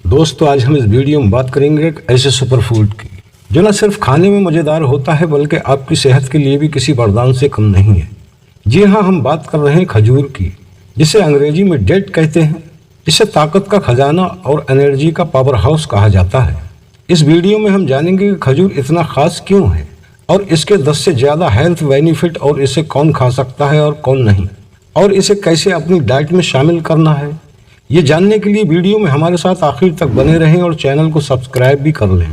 दोस्तों आज हम इस वीडियो में बात करेंगे एक ऐसे सुपर फूड की जो न सिर्फ खाने में मज़ेदार होता है बल्कि आपकी सेहत के लिए भी किसी वरदान से कम नहीं है। जी हाँ, हम बात कर रहे हैं खजूर की, जिसे अंग्रेजी में डेट कहते हैं। इसे ताकत का खजाना और एनर्जी का पावर हाउस कहा जाता है। इस वीडियो में हम जानेंगे कि खजूर इतना खास क्यों है और इसके 10 से ज़्यादा हेल्थ बेनिफिट, और इसे कौन खा सकता है और कौन नहीं, और इसे कैसे अपनी डाइट में शामिल करना है। ये जानने के लिए वीडियो में हमारे साथ आखिर तक बने रहें और चैनल को सब्सक्राइब भी कर लें,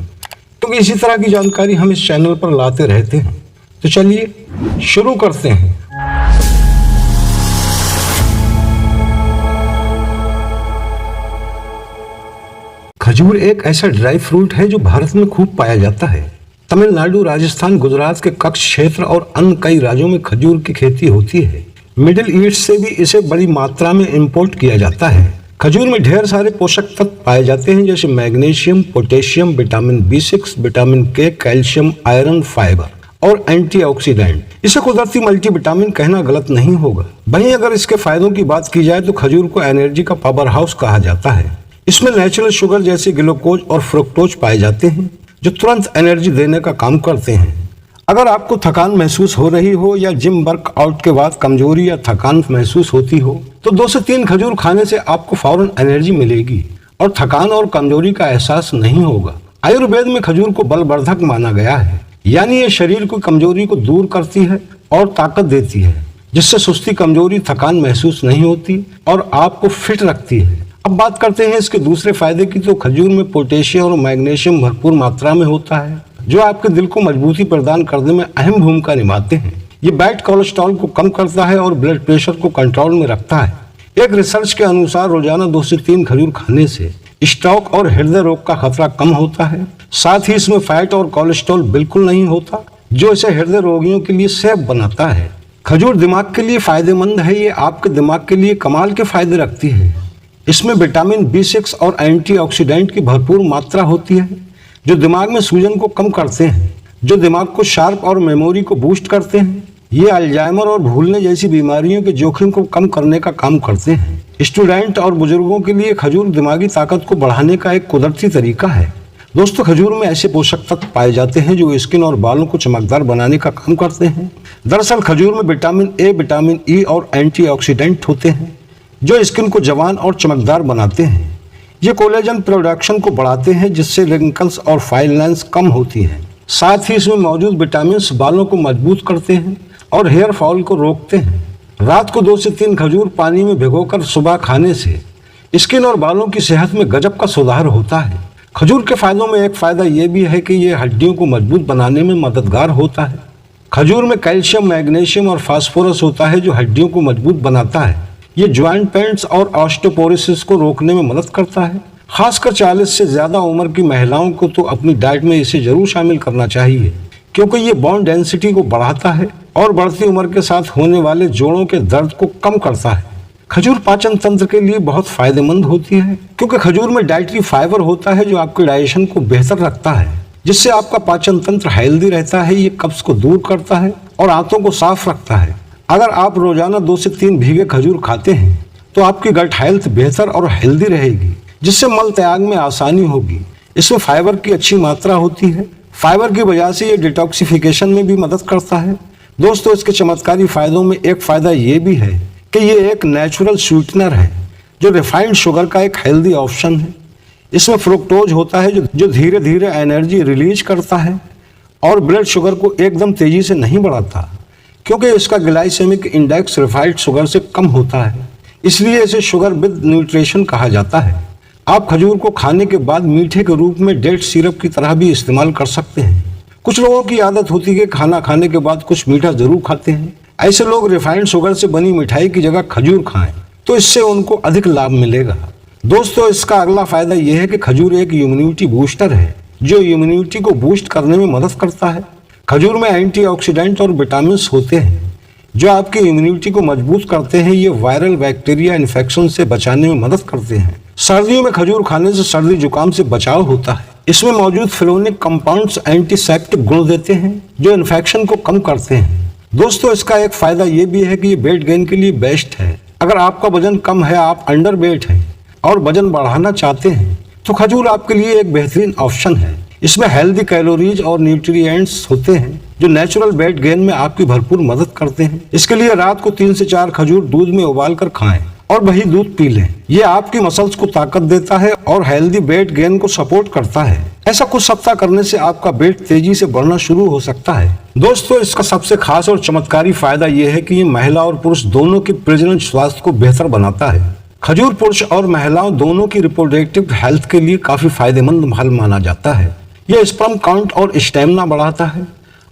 क्योंकि इसी तरह की जानकारी हम इस चैनल पर लाते रहते हैं। तो चलिए शुरू करते हैं। खजूर एक ऐसा ड्राई फ्रूट है जो भारत में खूब पाया जाता है। तमिलनाडु, राजस्थान, गुजरात के कच्छ क्षेत्र और अन्य कई राज्यों में खजूर की खेती होती है। मिडिल ईस्ट से भी इसे बड़ी मात्रा में इंपोर्ट किया जाता है। खजूर में ढेर सारे पोषक तत्व पाए जाते हैं, जैसे magnesium, potassium, vitamin B6, vitamin K, calcium, iron, fibre और एंटीऑक्सीडेंट। इसे कुदरती मल्टीविटामिन कहना गलत नहीं होगा। वहीं अगर इसके फायदों की बात की जाए तो खजूर को एनर्जी का पावर हाउस कहा जाता है। इसमें नेचुरल शुगर जैसे ग्लूकोज और फ्रुक्टोज पाए जाते हैं जो तुरंत एनर्जी देने का काम करते हैं। अगर आपको थकान महसूस हो रही हो या जिम वर्कआउट के बाद कमजोरी या थकान महसूस होती हो तो 2 से 3 खजूर खाने से आपको फौरन एनर्जी मिलेगी और थकान और कमजोरी का एहसास नहीं होगा। आयुर्वेद में खजूर को बलवर्धक माना गया है, यानी ये शरीर की कमजोरी को दूर करती है और ताकत देती है, जिससे सुस्ती, कमजोरी, थकान महसूस नहीं होती और आपको फिट रखती है। अब बात करते हैं इसके दूसरे फायदे की। तो खजूर में पोटेशियम और मैग्नीशियम भरपूर मात्रा में होता है, जो आपके दिल को मजबूती प्रदान करने में अहम भूमिका निभाते हैं। ये बैड कोलेस्ट्रॉल को कम करता है और ब्लड प्रेशर को कंट्रोल में रखता है। एक रिसर्च के अनुसार रोजाना 2 से 3 खजूर खाने से स्ट्रोक और हृदय रोग का खतरा कम होता है। साथ ही इसमें फैट और कोलेस्ट्रॉल बिल्कुल नहीं होता, जो इसे हृदय रोगियों के लिए सेफ बनाता है। खजूर दिमाग के लिए फायदेमंद है। ये आपके दिमाग के लिए कमाल के फायदे रखती है। इसमें विटामिन B6 और एंटीऑक्सीडेंट की भरपूर मात्रा होती है, जो दिमाग में सूजन को कम करते हैं, जो दिमाग को शार्प और मेमोरी को बूस्ट करते हैं। ये अल्जाइमर और भूलने जैसी बीमारियों के जोखिम को कम करने का काम करते हैं। स्टूडेंट और बुजुर्गों के लिए खजूर दिमागी ताकत को बढ़ाने का एक कुदरती तरीका है। दोस्तों, खजूर में ऐसे पोषक तत्व पाए जाते हैं जो स्किन और बालों को चमकदार बनाने का काम करते हैं। दरअसल खजूर में विटामिन A, विटामिन E और एंटीऑक्सीडेंट होते हैं, जो स्किन को जवान और चमकदार बनाते हैं। ये कोलेजन प्रोडक्शन को बढ़ाते हैं, जिससे रिंकल्स और फाइन लाइंस कम होती हैं। साथ ही इसमें मौजूद विटामिन बालों को मजबूत करते हैं और हेयर फॉल को रोकते हैं। रात को 2 से 3 खजूर पानी में भिगोकर सुबह खाने से स्किन और बालों की सेहत में गजब का सुधार होता है। खजूर के फायदों में एक फायदा ये भी है कि ये हड्डियों को मजबूत बनाने में मददगार होता है। खजूर में कैल्शियम, मैग्नीशियम और फास्फोरस होता है, जो हड्डियों को मजबूत बनाता है। ये ज्वाइंट पेन्स और ऑस्टियोपोरोसिस को रोकने में मदद करता है। खासकर 40 से ज़्यादा उम्र की महिलाओं को तो अपनी डाइट में इसे जरूर शामिल करना चाहिए, क्योंकि ये बोन डेंसिटी को बढ़ाता है और बढ़ती उम्र के साथ होने वाले जोड़ों के दर्द को कम करता है। खजूर पाचन तंत्र के लिए बहुत फायदेमंद होती है, क्योंकि खजूर में डाइटरी फाइबर होता है जो आपके डाइजेशन को बेहतर रखता है, जिससे आपका पाचन तंत्र हेल्दी रहता है। ये कब्ज को दूर करता है और आंतों को साफ रखता है। अगर आप रोजाना 2 से 3 भीगे खजूर खाते हैं तो आपकी गट हेल्थ बेहतर और हेल्दी रहेगी, जिससे मल त्याग में आसानी होगी। इसमें फाइबर की अच्छी मात्रा होती है। फाइबर की वजह से ये डिटॉक्सिफिकेशन में भी मदद करता है। दोस्तों, इसके चमत्कारी फायदों में एक फायदा ये भी है कि ये एक नेचुरल स्वीटनर है, जो रिफाइंड शुगर का एक हेल्दी ऑप्शन है। इसमें फ्रुक्टोज होता है जो धीरे धीरे एनर्जी रिलीज करता है और ब्लड शुगर को एकदम तेजी से नहीं बढ़ाता, क्योंकि इसका ग्लाइसेमिक इंडेक्स रिफाइंड शुगर से कम होता है। इसलिए इसे शुगर विद न्यूट्रिशन कहा जाता है। आप खजूर को खाने के बाद मीठे के रूप में डेट सिरप की तरह भी इस्तेमाल कर सकते हैं। कुछ लोगों की आदत होती है कि खाना खाने के बाद कुछ मीठा जरूर खाते हैं। ऐसे लोग रिफाइंड शुगर से बनी मिठाई की जगह खजूर खाएं तो इससे उनको अधिक लाभ मिलेगा। दोस्तों, इसका अगला फायदा यह है कि खजूर एक इम्यूनिटी बूस्टर है, जो इम्यूनिटी को बूस्ट करने में मदद करता है। खजूर में एंटीऑक्सीडेंट और विटामिन होते हैं जो आपकी इम्यूनिटी को मजबूत करते हैं। ये वायरल बैक्टीरिया इन्फेक्शन से बचाने में मदद करते हैं। सर्दियों में खजूर खाने से सर्दी जुकाम से बचाव होता है। इसमें मौजूद फ्लोनिक कंपाउंड्स एंटीसेप्टिक गुण देते हैं जो इन्फेक्शन को कम करते हैं। दोस्तों, इसका एक फायदा ये भी है कि ये वेट गेन के लिए बेस्ट है। अगर आपका वजन कम है, आप अंडर वेट हैं और वजन बढ़ाना चाहते हैं तो खजूर आपके लिए एक बेहतरीन ऑप्शन है। इसमें हेल्दी कैलोरीज और न्यूट्रिएंट्स होते हैं जो नेचुरल वेट गेन में आपकी भरपूर मदद करते हैं। इसके लिए रात को 3 से 4 खजूर दूध में उबाल कर खाएं और वही दूध पी लें। ये आपकी मसल्स को ताकत देता है और हेल्दी वेट गेन को सपोर्ट करता है। ऐसा कुछ सप्ताह करने से आपका वेट तेजी से बढ़ना शुरू हो सकता है। दोस्तों, इसका सबसे खास और चमत्कारी फायदा यह है कि ये महिला और पुरुष दोनों के प्रजनन स्वास्थ्य को बेहतर बनाता है। खजूर पुरुष और महिलाओं दोनों की रिप्रोडक्टिव हेल्थ के लिए काफी फायदेमंद फल माना जाता है। यह स्पर्म काउंट और स्टेमिना बढ़ाता है।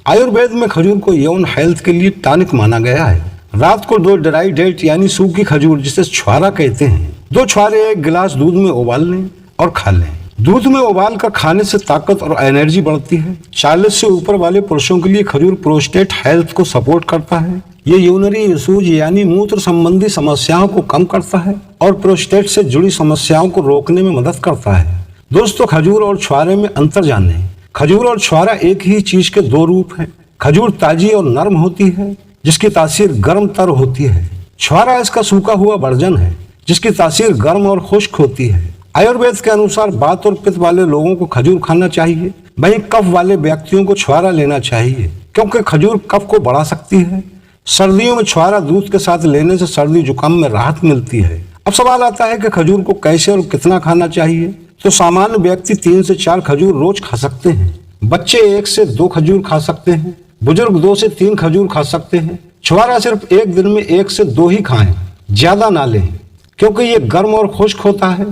आयुर्वेद में खजूर को यौन हेल्थ के लिए टॉनिक माना गया है। रात को 2 ड्राई डेट यानी सूखी खजूर जिसे छुआरा कहते हैं, 2 छुआरे 1 गिलास दूध में उबाल लें और खा लें। दूध में उबाल कर खाने से ताकत और एनर्जी बढ़ती है। 40 से ऊपर वाले पुरुषों के लिए खजूर प्रोस्टेट हेल्थ को सपोर्ट करता है। ये यूरिनरी इश्यूज यानी मूत्र संबंधी समस्याओं को कम करता है और प्रोस्टेट से जुड़ी समस्याओं को रोकने में मदद करता है। दोस्तों, खजूर और छुआरे में अंतर जानें। खजूर और छुआरा एक ही चीज के 2 रूप हैं। खजूर ताजी और नरम होती है जिसकी तासीर गर्म तर होती है। छुआरा इसका सूखा हुआ वर्जन है जिसकी तासीर गर्म और खुश्क होती है। आयुर्वेद के अनुसार वात और पित्त वाले लोगों को खजूर खाना चाहिए, वहीं कफ वाले व्यक्तियों को छुआरा लेना चाहिए क्योंकि खजूर कफ को बढ़ा सकती है। सर्दियों में छुआरा दूध के साथ लेने से सर्दी जुकाम में राहत मिलती है। अब सवाल आता है कि खजूर को कैसे और कितना खाना चाहिए। तो सामान्य व्यक्ति 3 से 4 खजूर रोज खा सकते हैं। बच्चे 1 से 2 खजूर खा सकते हैं। बुजुर्ग 2 से 3 खजूर खा सकते हैं। छुआरा सिर्फ एक दिन में 1 से 2 ही खाएं, ज्यादा ना लें क्योंकि ये गर्म और खुश्क होता है।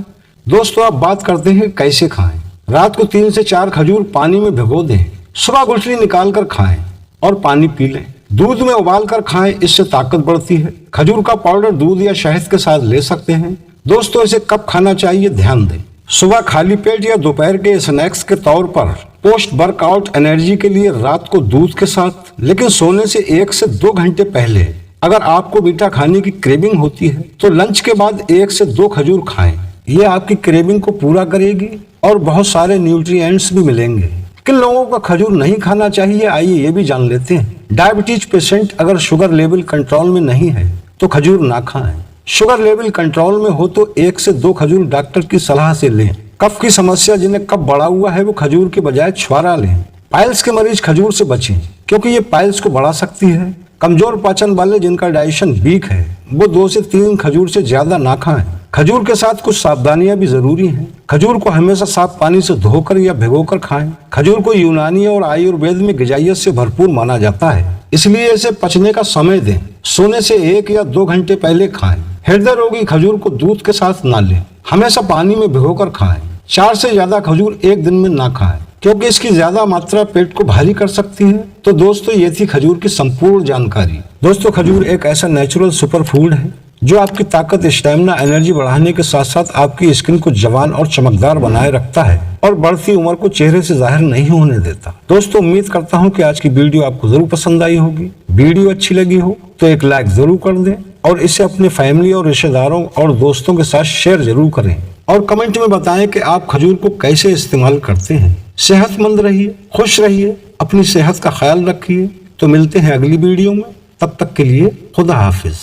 दोस्तों, अब बात करते हैं कैसे खाएं। रात को 3 से 4 खजूर पानी में भिगो दें। सुबह गुठली निकाल कर खाएं और पानी पी लें। दूध में उबाल कर खाएं, इससे ताकत बढ़ती है। खजूर का पाउडर दूध या शहद के साथ ले सकते हैं। दोस्तों, इसे कब खाना चाहिए ध्यान दें। सुबह खाली पेट या दोपहर के स्नैक्स के तौर पर, पोस्ट वर्कआउट एनर्जी के लिए रात को दूध के साथ, लेकिन सोने से 1 से 2 घंटे पहले। अगर आपको मीठा खाने की क्रेविंग होती है तो लंच के बाद 1 से 2 खजूर खाएं। ये आपकी क्रेविंग को पूरा करेगी और बहुत सारे न्यूट्रिएंट्स भी मिलेंगे। किन लोगों को खजूर नहीं खाना चाहिए, आइए ये भी जान लेते हैं। डायबिटीज पेशेंट अगर शुगर लेवल कंट्रोल में नहीं है तो खजूर ना खाएं। शुगर लेवल कंट्रोल में हो तो 1 से 2 खजूर डॉक्टर की सलाह से लें। कफ की समस्या जिन्हें कफ बढ़ा हुआ है वो खजूर के बजाय छुआरा लें। पाइल्स के मरीज खजूर से बचें क्योंकि ये पाइल्स को बढ़ा सकती है। कमजोर पाचन वाले जिनका डाइजेशन वीक है वो 2 से 3 खजूर से ज्यादा ना खाएं। खजूर के साथ कुछ सावधानियां भी जरूरी हैं। खजूर को हमेशा साफ पानी से धोकर या भिगोकर खाएं। खजूर को यूनानी और आयुर्वेद में ग़िज़ाइयत से भरपूर माना जाता है, इसलिए इसे पचने का समय दें। सोने से 1 या 2 घंटे पहले खाएं। हृदय रोगी खजूर को दूध के साथ ना लें, हमेशा पानी में भिगोकर खाएं। 4 से ज्यादा खजूर एक दिन में ना खाएं क्योंकि इसकी ज्यादा मात्रा पेट को भारी कर सकती है। तो दोस्तों, ये थी खजूर की संपूर्ण जानकारी। दोस्तों, खजूर एक ऐसा नेचुरल सुपर फूड है जो आपकी ताकत, स्टैमिना, एनर्जी बढ़ाने के साथ साथ आपकी स्किन को जवान और चमकदार बनाए रखता है और बढ़ती उम्र को चेहरे से जाहिर नहीं होने देता। दोस्तों, उम्मीद करता हूँ कि आज की वीडियो आपको जरूर पसंद आई होगी। वीडियो अच्छी लगी हो तो एक लाइक जरूर कर दें और इसे अपने फैमिली और रिश्तेदारों और दोस्तों के साथ शेयर जरूर करें और कमेंट में बताएं कि आप खजूर को कैसे इस्तेमाल करते हैं। सेहतमंद रहिए, खुश रहिए, अपनी सेहत का ख्याल रखिए। तो मिलते हैं अगली वीडियो में, तब तक के लिए खुदा हाफिज।